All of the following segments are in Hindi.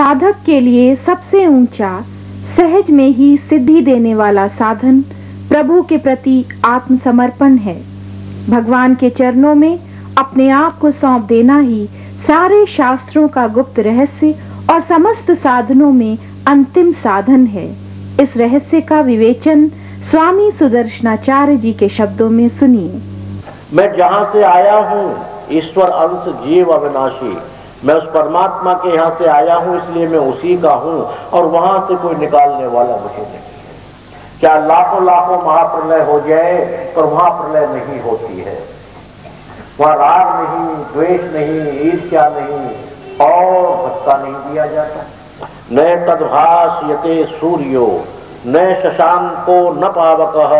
साधक के लिए सबसे ऊंचा, सहज में ही सिद्धि देने वाला साधन प्रभु के प्रति आत्मसमर्पण है। भगवान के चरणों में अपने आप को सौंप देना ही सारे शास्त्रों का गुप्त रहस्य और समस्त साधनों में अंतिम साधन है। इस रहस्य का विवेचन स्वामी सुदर्शनाचार्य जी के शब्दों में सुनिए। मैं जहाँ से आया हूँ, ईश्वर अंश जीव अविनाशी, मैं उस परमात्मा के यहाँ से आया हूँ, इसलिए मैं उसी का हूँ और वहां से कोई निकालने वाला मुझे नहीं है। क्या लाखों लाखों महाप्रलय हो जाए पर वहां प्रलय नहीं होती है। वहां राग नहीं, द्वेष नहीं, ईर्ष्या नहीं और धक्का नहीं दिया जाता। न तद्भासयते सूर्यो न शशांको न पावकः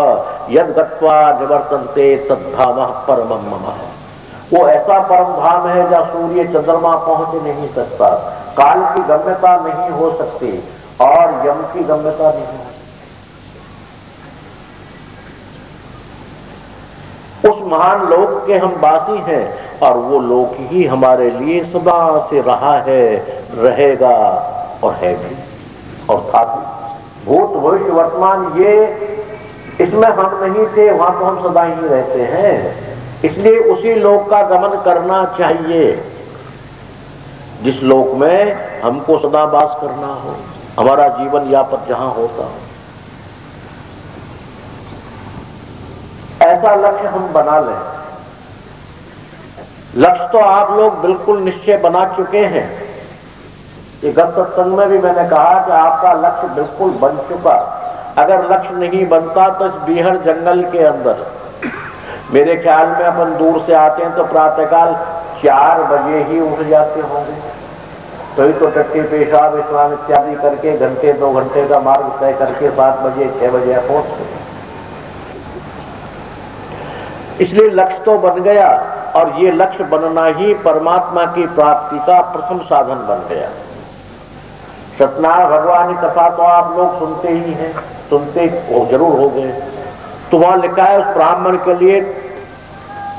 यद गत्वा निवर्तन्ते तद्धामः परमं मम। वो ऐसा परम धाम है जहाँ सूर्य चंद्रमा पहुंच नहीं सकता, काल की गम्यता नहीं हो सकती और यम की गम्यता नहीं हो सकती। उस महान लोक के हम वासी हैं और वो लोक ही हमारे लिए सदा से रहा है, रहेगा और है भी और था भी। भूत भविष्य वर्तमान ये इसमें हम नहीं थे, वहां तो हम सदा ही रहते हैं। इसलिए उसी लोक का गमन करना चाहिए जिस लोक में हमको सदा वास करना हो, हमारा जीवन यापन जहां होता हो। ऐसा लक्ष्य हम बना लें। लक्ष्य तो आप लोग बिल्कुल निश्चय बना चुके हैं। ये गत सत्संग में भी मैंने कहा कि आपका लक्ष्य बिल्कुल बन चुका। अगर लक्ष्य नहीं बनता तो इस बीहड़ जंगल के अंदर मेरे ख्याल में अपन दूर से आते हैं तो प्रातःकाल 4 बजे ही उठ जाते होंगे, तो टट्टी पेशाब स्नान इत्यादि करके घंटे 2 घंटे का मार्ग तय करके 7 बजे 6 बजे पहुंचते। इसलिए लक्ष्य तो बन गया और ये लक्ष्य बनना ही परमात्मा की प्राप्ति का प्रथम साधन बन गया। सत्यनारायण भगवान की कथा तो आप लोग सुनते ही हैं, सुनते जरूर हो गए। तो वहां लिखा है उस ब्राह्मण के लिए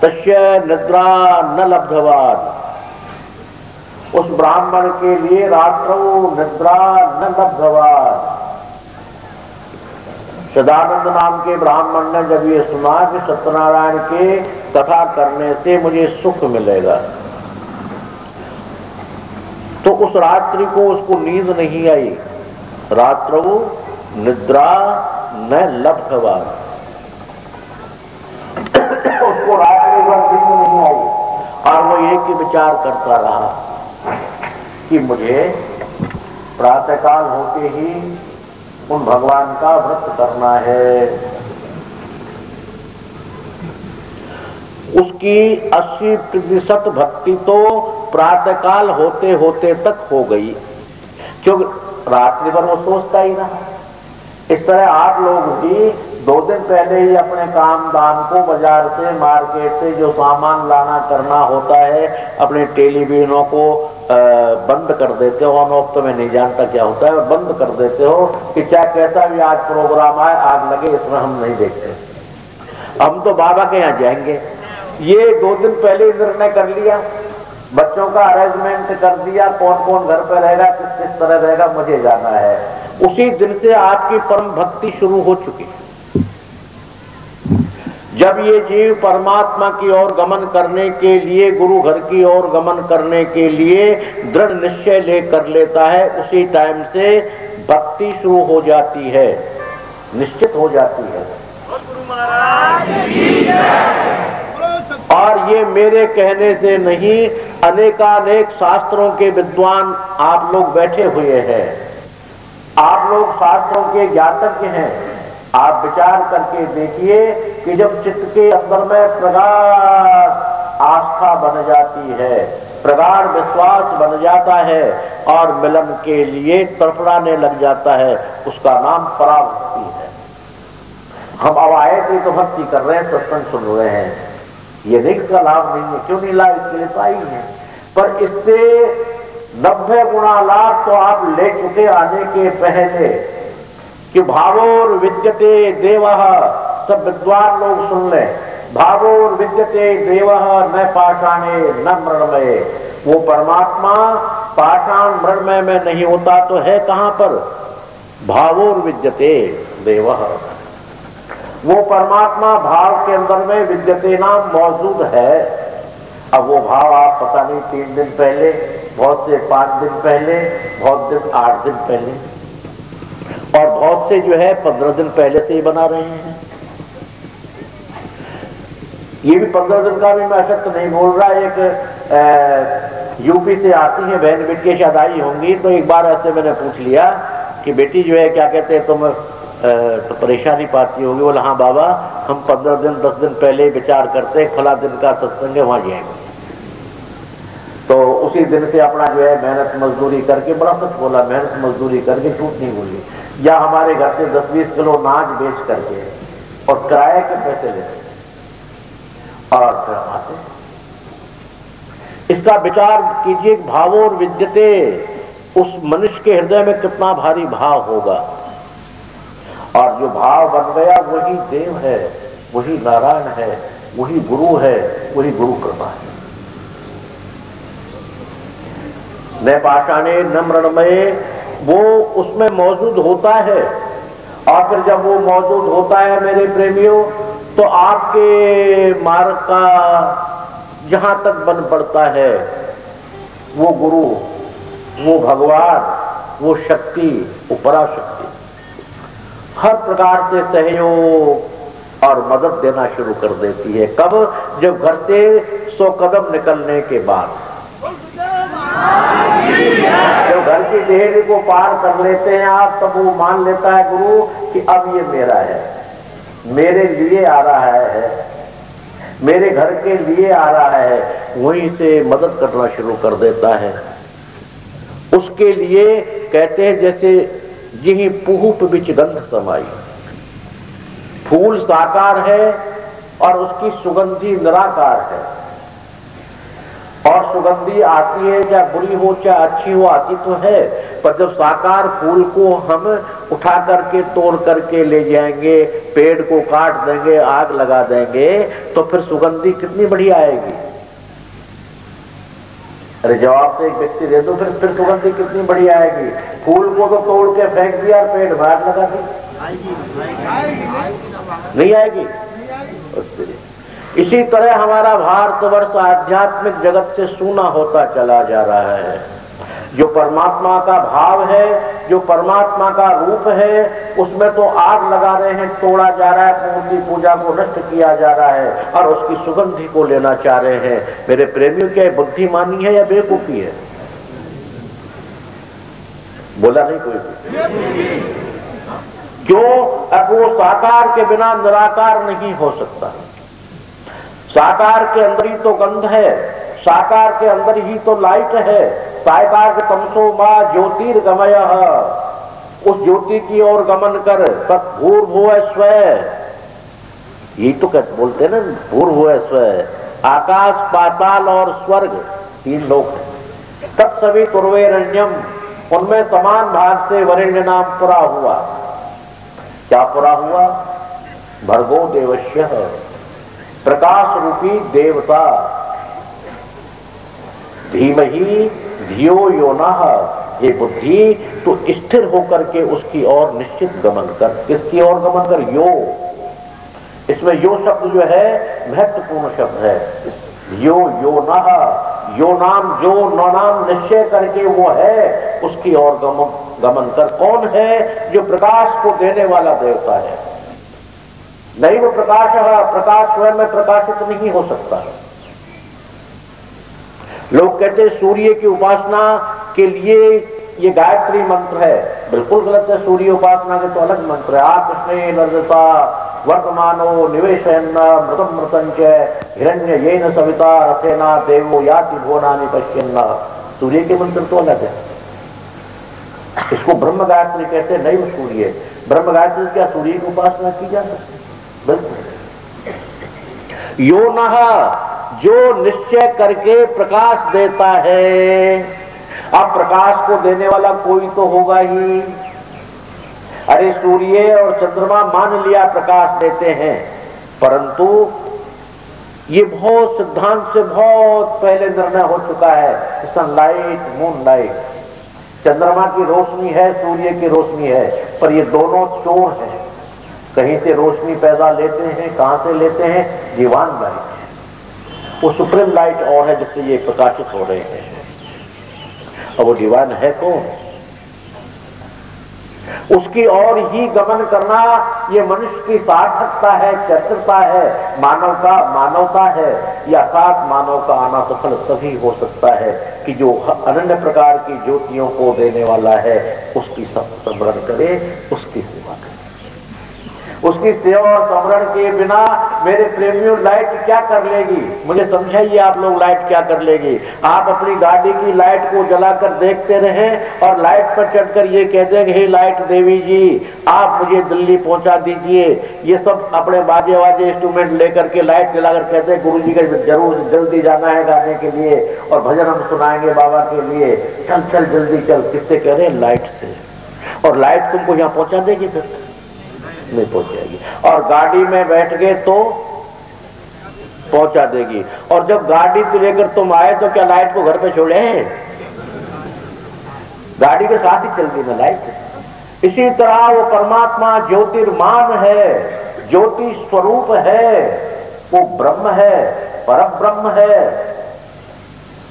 तस्य निद्रा न लब्धवान, उस ब्राह्मण के लिए रात्रौ निद्रा न लब्धवान। सदानंद नाम के ब्राह्मण ने जब ये सुना कि सत्यनारायण के कथा करने से मुझे सुख मिलेगा, तो उस रात्रि को उसको नींद नहीं आई। रात्रौ निद्रा न लब्धवान, उसको रात्रि भर नींद नहीं आई और वो एक ही विचार करता रहा कि मुझे प्रातःकाल होते ही उन भगवान का व्रत करना है। उसकी 80% भक्ति तो प्रातःकाल होते होते तक हो गई, क्योंकि रात्रि भर वो सोचता ही रहा। इस तरह आप लोग भी 2 दिन पहले ही अपने काम दाम को बाजार से, मार्केट से जो सामान लाना करना होता है, अपने टेलीविजनों को बंद कर देते हो। ऑन ऑफ तो मैं नहीं जानता क्या होता है, बंद कर देते हो कि चाहे कैसा भी आज प्रोग्राम आए, आग लगे, इसमें हम नहीं देखते, हम तो बाबा के यहाँ जाएंगे। ये 2 दिन पहले निर्णय कर लिया, बच्चों का अरेंजमेंट कर दिया, कौन कौन घर पे रहेगा, किस किस तरह रहेगा, मुझे जाना है। उसी दिन से आपकी परम भक्ति शुरू हो चुकी। जब ये जीव परमात्मा की ओर गमन करने के लिए, गुरु घर की ओर गमन करने के लिए दृढ़ निश्चय ले कर लेता है, उसी टाइम से भक्ति शुरू हो जाती है, निश्चित हो जाती है। और ये मेरे कहने से नहीं, अनेकानेक शास्त्रों के विद्वान आप लोग बैठे हुए हैं, आप लोग शास्त्रों के ज्ञातज्ञ हैं। आप विचार करके देखिए कि जब चित्त के अंदर में प्रगाढ़ आस्था बन जाती है, प्रगाढ़ विश्वास बन जाता है और मिलन के लिए तड़फड़ाने लग जाता है, उसका नाम पराभक्ति है। हम अब आए थे तो भक्ति कर रहे हैं, सत्संग सुन रहे हैं, ये नहीं इसका लाभ नहीं है। क्यों नहीं लाभ? इसके लिए तो आई है, पर इससे 90 गुना लाभ तो आप ले चुके आने के पहले कि भावोर विद्यते देवः, सब विद्वान लोग सुन लें, भावोर विद्यते देवः न पाषाणे न मृण्मये। वो परमात्मा पाषाण मृण्मय में नहीं होता तो है कहां पर? भावोर विद्यते देवः, वो परमात्मा भाव के अंदर में विद्यते नाम मौजूद है। अब वो भाव आप पता नहीं 3 दिन पहले, बहुत से 5 दिन पहले, बहुत दिन 8 दिन पहले, और बहुत से जो है 15 दिन पहले से ही बना रहे हैं। ये भी 15 दिन का भी मैं असत्य तो नहीं बोल रहा। एक यूपी से आती है बहन, बेटी शायद आई होंगी, तो एक बार ऐसे मैंने पूछ लिया कि बेटी जो है क्या कहते हैं तुम तो परेशानी पाती होगी। बोला हाँ बाबा, हम 15 दिन 10 दिन पहले विचार करते फला दिन का सत्संग है वहां जाएंगे, तो उसी दिन से अपना जो है मेहनत मजदूरी करके, बड़ा सच बोला, मेहनत मजदूरी करके, झूठ नहीं बोली, या हमारे घर से 10-20 किलो अनाज बेच करके और किराए के पैसे लेते और फिर आते। इसका विचार कीजिए, भावोर विद्यते, उस मनुष्य के हृदय में कितना भारी भाव होगा, और जो भाव बन गया वही देव है, वही नारायण है, वही गुरु है, वही गुरु कृपा है। न पाषाणे न मृण्मये, वो उसमें मौजूद होता है। और फिर जब वो मौजूद होता है मेरे प्रेमियों, तो आपके मार्ग का जहां तक बन पड़ता है, वो गुरु, वो भगवान, वो शक्ति, वो पराशक्ति हर प्रकार से सहयोग और मदद देना शुरू कर देती है। कब? जब घर से 100 कदम निकलने के बाद, जब घर की देहरी को पार कर लेते हैं आप, तब वो मान लेता है गुरु कि अब ये मेरा है, मेरे लिए आ रहा है, मेरे घर के लिए आ रहा है, वहीं से मदद करना शुरू कर देता है। उसके लिए कहते हैं जैसे जिहि पुहुप बिच गंध समाई, फूल साकार है और उसकी सुगंधी निराकार है, और सुगंधी आती है चाहे बुरी हो चाहे अच्छी हो, आती तो है, पर जब साकार फूल को हम उठा करके तोड़ करके ले जाएंगे, पेड़ को काट देंगे, आग लगा देंगे, तो फिर सुगंधी कितनी बढ़िया आएगी। अरे जवाब से एक व्यक्ति दे दो, फिर सुगंधी कितनी बढ़िया आएगी। फूल को तो तोड़ के फेंक दिया और पेड़ बाहर लगा दी, नहीं आएगी। इसी तरह हमारा भारतवर्ष आध्यात्मिक जगत से सूना होता चला जा रहा है। जो परमात्मा का भाव है, जो परमात्मा का रूप है, उसमें तो आग लगा रहे हैं, तोड़ा जा रहा है, मूर्ति पूजा को नष्ट किया जा रहा है और उसकी सुगंधी को लेना चाह रहे हैं। मेरे प्रेमियों, क्या बुद्धिमानी है या बेवकूफी है? बोला नहीं कोई भी। क्यों? अब वो साकार के बिना निराकार नहीं हो सकता। साकार के अंदर ही तो गंध है, साकार के अंदर ही तो लाइट है। साकार के तमसो मां ज्योतिर्गमय, उस ज्योति की ओर गमन कर, तत्भूर्भुवः स्वः, यही तो बोलते हैं ना, भूर्भुवः स्वः। आकाश, पाताल और स्वर्ग 3 लोक है। तत्सवितुर्वरेण्यम, उनमें समान भाग से वरेण्य नाम पूरा हुआ। क्या पूरा हुआ? भर्गो देवस्य, प्रकाश रूपी देवता, धीमहि धियो यो नः, ये बुद्धि तो स्थिर होकर के उसकी ओर निश्चित गमन कर। किसकी ओर गमन कर? यो। इसमें यो शब्द जो है महत्वपूर्ण शब्द है। यो यो नः, यो नाम, जो नाम निश्चय करके वो है, उसकी ओर गमन कर। कौन है? जो प्रकाश को देने वाला देवता है। नहीं वो प्रकाश है, प्रकाश स्वयं में प्रकाशित नहीं हो सकता। लोग कहते हैं सूर्य की उपासना के लिए ये गायत्री मंत्र है, बिल्कुल गलत है। सूर्य उपासना के तो अलग मंत्र है। आकृष्णे नर्दता वर्तमानो निवेशयन्न मृतम मृतंच हिरण्य येन सविता रथेना देवो याति भुवनानि पश्यन्न। सूर्य के मंत्र तो अलग है, इसको ब्रह्म गायत्री कहते हैं। नहीं वो सूर्य, ब्रह्म गायत्री क्या सूर्य की उपासना की जा सकती? बिल्कुल। यो नः, जो निश्चय करके प्रकाश देता है। अब प्रकाश को देने वाला कोई तो होगा ही। अरे सूर्य और चंद्रमा मान लिया प्रकाश देते हैं, परंतु ये बहुत सिद्धांत से बहुत पहले निर्णय हो चुका है। सनलाइट, मूनलाइट, चंद्रमा की रोशनी है, सूर्य की रोशनी है, पर ये दोनों चोर हैं। कहीं से रोशनी पैदा लेते हैं, कहां से लेते हैं? डिवाइन लाइट, वो सुप्रीम लाइट और है जिससे ये प्रकाशित हो रहे हैं। और वो डिवाइन है कौन? उसकी ओर ही गमन करना ये मनुष्य की सार्थकता है, चरित्रता है, मानवता है। ये अर्थात मानव का आना सफल तभी हो सकता है कि जो अनन्य प्रकार की ज्योतियों को देने वाला है उसकी स्मरण करे, उसकी सेवा करे। उसकी सेवा और स्मरण के बिना मेरे प्रेमियों लाइट क्या कर लेगी? मुझे समझाइए आप लोग, लाइट क्या कर लेगी? आप अपनी गाड़ी की लाइट को जलाकर देखते रहें और लाइट पर चढ़कर ये कहते हैं कि हे लाइट देवी जी, आप मुझे दिल्ली पहुंचा दीजिए। ये सब अपने बाजे वाजे इंस्ट्रूमेंट लेकर के लाइट जलाकर कहते हैं गुरु जी का जरूर जल्दी जाना है गाने के लिए और भजन हम सुनाएंगे बाबा के लिए, चल चल जल्दी चल। किससे कह रहे हैं? लाइट से। और लाइट तुमको यहाँ पहुंचा देगी? फिर नहीं पहुंचाएगी। और गाड़ी में बैठ गए तो पहुंचा देगी। और जब गाड़ी को लेकर तुम आए तो क्या लाइट को घर पे छोड़े? गाड़ी के साथ ही चलती ना लाइट। इसी तरह वो परमात्मा ज्योतिर्मान है, ज्योति स्वरूप है, वो ब्रह्म है, परम ब्रह्म है,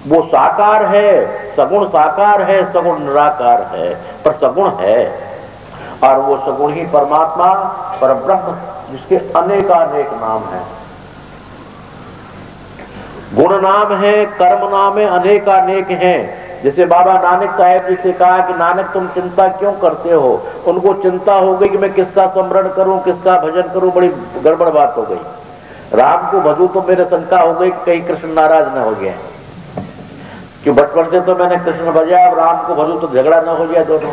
वो साकार है, सगुण साकार है, सगुण निराकार है, पर सगुण है। और वो सगुण ही परमात्मा परब्रह्म, जिसके अनेकानेक नाम हैं। गुण नाम है, कर्म नाम है, अनेकानेक हैं। जैसे बाबा नानक साहेब जी से कहा कि नानक तुम चिंता क्यों करते हो? उनको चिंता हो गई कि मैं किसका स्मरण करूं, किसका भजन करूं, बड़ी गड़बड़ बात हो गई। राम को भजू तो मेरे शंका हो गई कहीं कृष्ण नाराज न हो गया, कि बचपन से तो मैंने कृष्ण भजा, अब राम को भजू तो झगड़ा न हो जाए दोनों,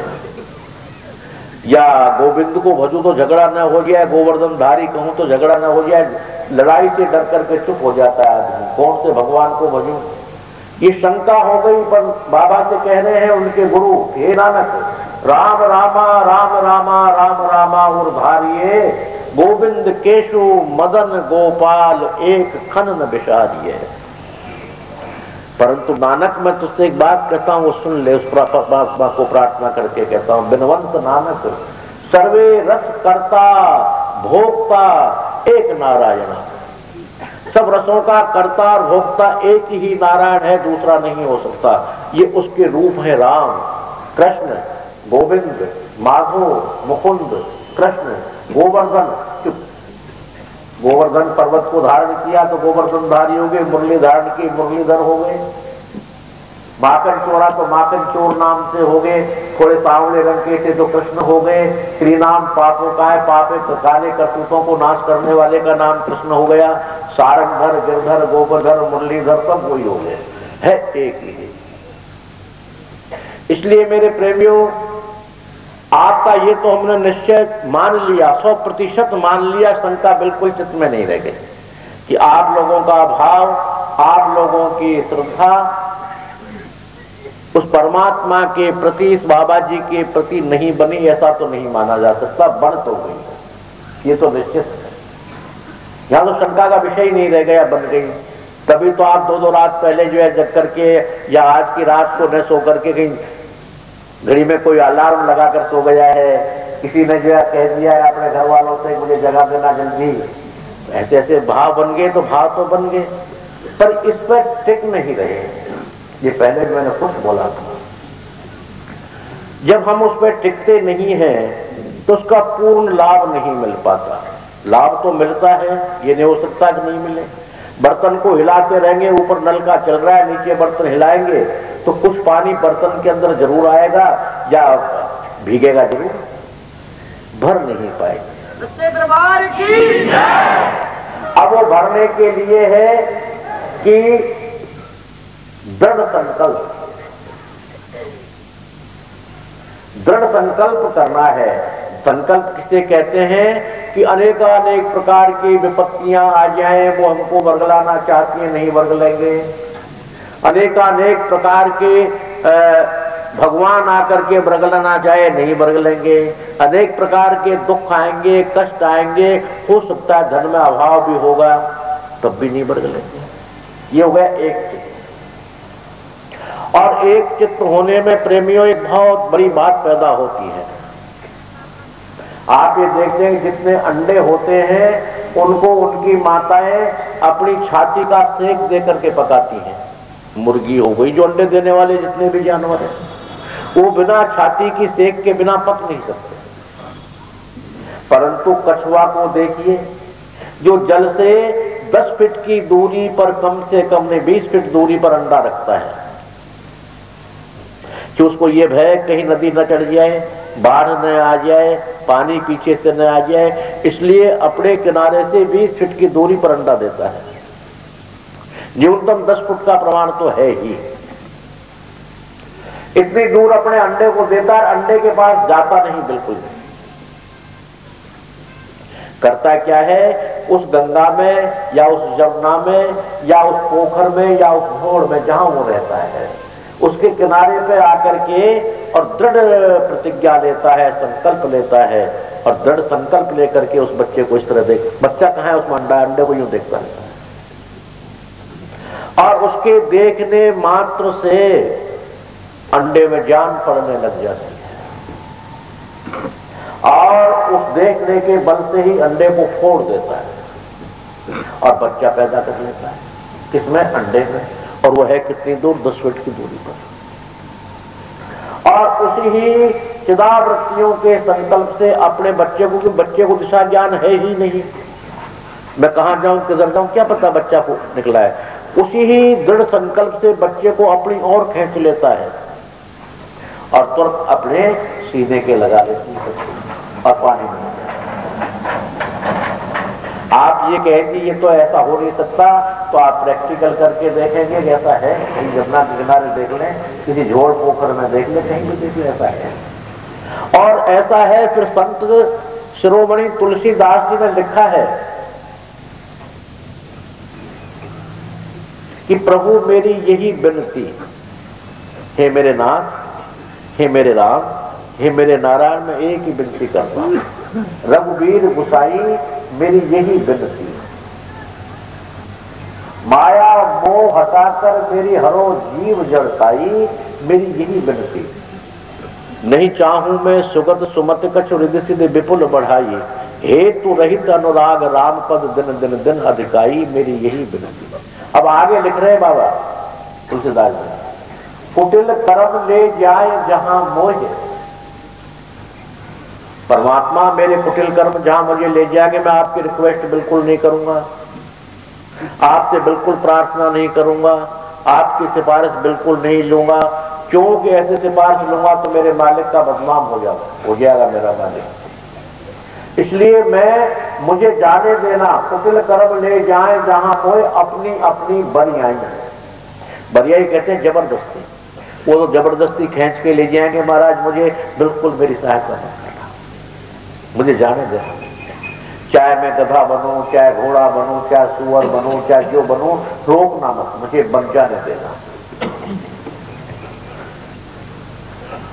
या गोविंद को भजू तो झगड़ा न हो जाए, गोवर्धन धारी कहूं तो झगड़ा न हो जाए। लड़ाई से डर करके चुप हो जाता है आदमी, कौन से भगवान को भजूं? ये शंका हो गई। पर बाबा से कह रहे हैं उनके गुरु, हे नानक, राम रामा राम रामा राम रामा और धारिये, गोविंद केशु मदन गोपाल एक खन न बिसारिये। परंतु नानक मैं तुझसे एक बात कहता हूं, वो सुन ले। उस परमात्मा को प्रार्थना करके कहता हूं, बिनवंत नानक सर्वे रस कर्ता भोक्ता एक नारायण। सब रसों का कर्ता और भोक्ता एक ही नारायण है, दूसरा नहीं हो सकता। ये उसके रूप है राम, कृष्ण, गोविंद, माधव, मुकुंद, कृष्ण, गोवर्धन। गोवर्धन पर्वत को धारण किया तो गोवर्धन धारी हो गए, मुरली धारण की मुरलीधर हो गए। माखन चोरा तो माखन चोर नाम से हो गए, थोड़े सांवले रंग के थे तो कृष्ण हो गए। श्रीनाम पापों का है, पापे काले करतूतों को नाश करने वाले का नाम कृष्ण हो गया। सारंगधर, गिरधर, गोवर्धन, मुरलीधर सब वही हो गए, है एक ही। इसलिए मेरे प्रेमियों, आपका ये तो हमने निश्चय मान लिया, 100% मान लिया, शंका बिल्कुल चित्त में नहीं रह गई कि आप लोगों का भाव, आप लोगों की श्रद्धा उस परमात्मा के प्रति, इस बाबा जी के प्रति नहीं बनी, ऐसा तो नहीं माना जा सकता। बन तो गई, ये तो निश्चित है। यहां तो शंका का विषय ही नहीं रह गया, बन गई। तभी तो आप 2-2 रात पहले जो है जग करके, या आज की रात को न सो करके कहीं घड़ी में कोई अलार्म लगाकर सो गया है, किसी ने जो है कह दिया है अपने घर वालों से मुझे जगा देना जल्दी। ऐसे ऐसे भाव बन गए, तो भाव तो बन गए, पर इस पर टिक नहीं रहे। ये पहले भी मैंने कुछ बोला था, जब हम उस पर टिकते नहीं हैं तो उसका पूर्ण लाभ नहीं मिल पाता। लाभ तो मिलता है, ये नहीं हो सकता कि नहीं मिले। बर्तन को हिलाते रहेंगे, ऊपर नल का चल रहा है, नीचे बर्तन हिलाएंगे तो कुछ पानी बर्तन के अंदर जरूर आएगा, या भीगेगा जरूर, भर नहीं पाएगा। दरबार की अब वो भरने के लिए है कि दृढ़ संकल्प करना है। संकल्प किसे कहते हैं कि अनेकानेक प्रकार की विपत्तियां आ जाएं, वो हमको वर्गलाना चाहती हैं, नहीं वर्ग लेंगे। अनेकानेक प्रकार के भगवान आकर के वर्गलाना चाहे, नहीं वर्ग लेंगे। अनेक प्रकार के दुख आएंगे, कष्ट आएंगे, हो सकता है धन में अभाव भी होगा, तब भी नहीं बरगले लेते। ये हो गया एक चित्त। और एक चित्त होने में प्रेमियों एक बहुत बड़ी बात पैदा होती है। आप ये देखते हैं जितने अंडे होते हैं उनको उनकी माताएं अपनी छाती का सेक दे करके पकाती हैं। मुर्गी हो गई, जो अंडे देने वाले जितने भी जानवर हैं, वो बिना छाती की सेक के बिना पक नहीं सकते। परंतु कछुआ को देखिए, जो जल से 10 फीट की दूरी पर कम से कम नहीं 20 फीट दूरी पर अंडा रखता है कि उसको ये भय कहीं नदी न चढ़ जाए, बाढ़ न आ जाए, पानी पीछे से न आ जाए, इसलिए अपने किनारे से 20 फीट की दूरी पर अंडा देता है। न्यूनतम 10 फुट का प्रमाण तो है ही। इतनी दूर अपने अंडे को देता है, अंडे के पास जाता नहीं, बिल्कुल नहीं। करता क्या है, उस गंगा में या उस जमुना में या उस पोखर में या उस भोड़ में जहां वो रहता है, उसके किनारे पे आकर के और दृढ़ प्रतिज्ञा लेता है, संकल्प लेता है, और दृढ़ संकल्प लेकर के उस बच्चे को इस तरह देख, बच्चा कहाँ है उसमें अंडा, अंडे को यूं देखता है, और उसके देखने मात्र से अंडे में जान पड़ने लग जाती है, और उस देखने के बल से ही अंडे को फोड़ देता है और बच्चा पैदा कर लेता है। किसमें? अंडे में। और वो है कितनी दूर? 10 फीट की दूरी पर। और उसी ही चिदावृत्तियों के संकल्प से अपने बच्चे को, बच्चे को दिशा ज्ञान है ही नहीं, मैं कहां जाऊं किधर जाऊं क्या पता बच्चा को निकला है, उसी ही दृढ़ संकल्प से बच्चे को अपनी ओर खींच लेता है और तुरंत अपने सीने के लगा लेती है और पानी में। आप ये कहेंगे ये तो ऐसा हो नहीं सकता, तो आप प्रैक्टिकल करके देखेंगे कि ऐसा है। कहीं जमुना के किनारे देख लें, किसी झोड़ पोखर में देख लें, कहीं भी देख लें, ऐसा है। और ऐसा है फिर संत शिरोमणि तुलसीदास जी ने लिखा है कि प्रभु मेरी यही विनती, हे मेरे नाथ, हे मेरे राम, हे मेरे नारायण, मैं एक ही विनती करता हूं, रघुवीर गुसाई मेरी यही विनती, माया मोह हटाकर मेरी हरो जीव जड़ताई, मेरी यही विनती, नहीं चाहूं मैं सुगत सुमत कछ हृदय सिद्ध विपुल बढ़ाई, हेतु रहित अनुराग राम पद दिन दिन दिन अधिकाई, मेरी यही विनती। अब आगे लिख रहे बाबा तुलसीदास जी, कुटिल कर्म ले जाए जहां मोह, परमात्मा मेरे कुटिल कर्म जहां मुझे ले जाएंगे, मैं आपकी रिक्वेस्ट बिल्कुल नहीं करूंगा, आपसे बिल्कुल प्रार्थना नहीं करूंगा, आपकी सिफारिश बिल्कुल नहीं लूंगा, क्योंकि ऐसे सिफारिश लूंगा तो मेरे मालिक का बदनाम हो जाएगा मेरा मालिक। इसलिए मुझे जाने देना, कुटिल कर्म ले जाए जहां कोई अपनी अपनी बरियाई, बरियाई कहते हैं जबरदस्ती, वो तो जबरदस्ती खींच के ले जाएंगे, महाराज मुझे बिल्कुल मेरी सहायता मत करना, मुझे जाने देना, चाहे मैं गधा बनूं, चाहे घोड़ा बनूं, चाहे सुअर बनूं, चाहे जो बनूं, रोकना मत, मुझे बन जाने देना।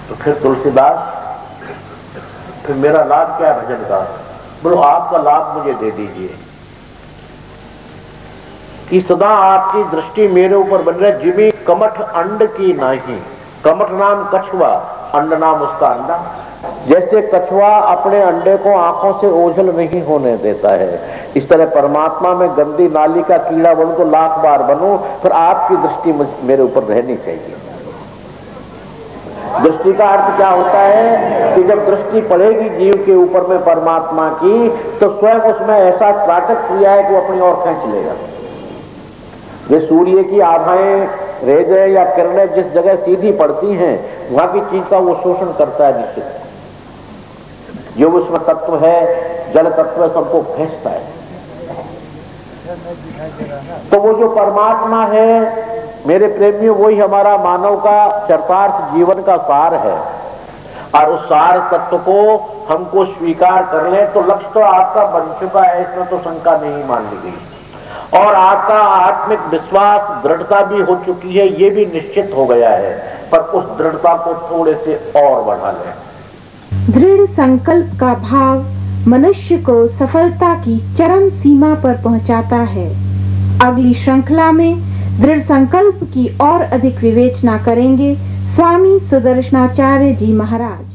तो फिर तुलसीदास, फिर मेरा लाभ क्या है भजन का? बोलो आपका लाभ मुझे दे दीजिए कि सदा आपकी दृष्टि मेरे ऊपर बन रहे, जिमी कमठ अंड की नाही, कमठ नाम कछुआ, अंड नाम उसका अंडा। जैसे कछुआ अपने अंडे को आंखों से ओझल नहीं होने देता है, इस तरह परमात्मा में गंदी नाली का कीड़ा बनूं तो लाख बार बनूं, फिर आपकी दृष्टि मेरे ऊपर रहनी चाहिए। दृष्टि का अर्थ क्या होता है कि जब दृष्टि पड़ेगी जीव के ऊपर में परमात्मा की, तो स्वयं उसमें ऐसा त्राटक क्रिया है कि वो अपनी ओर खींच लेगा। वे सूर्य की आभाएं, रेजे या किरणें जिस जगह सीधी पड़ती हैं, वहां की चीज का वो शोषण करता है निश्चित। जो उसमें तत्व है, जल तत्व, सबको खींचता है। तो वो जो परमात्मा है मेरे प्रेमियों, वही हमारा मानव का चरितार्थ जीवन का सार है, और उस सार तत्व को हमको स्वीकार कर ले तो लक्ष्य तो आपका बन चुका है, इसमें तो शंका नहीं मान ली गई, और आपका आत्मिक विश्वास, दृढ़ता भी हो चुकी है, ये भी निश्चित हो गया है, पर उस दृढ़ता को थोड़े से और बढ़ा लें। दृढ़ संकल्प का भाव मनुष्य को सफलता की चरम सीमा पर पहुंचाता है। अगली श्रृंखला में दृढ़ संकल्प की और अधिक विवेचना करेंगे स्वामी सुदर्शनाचार्य जी महाराज।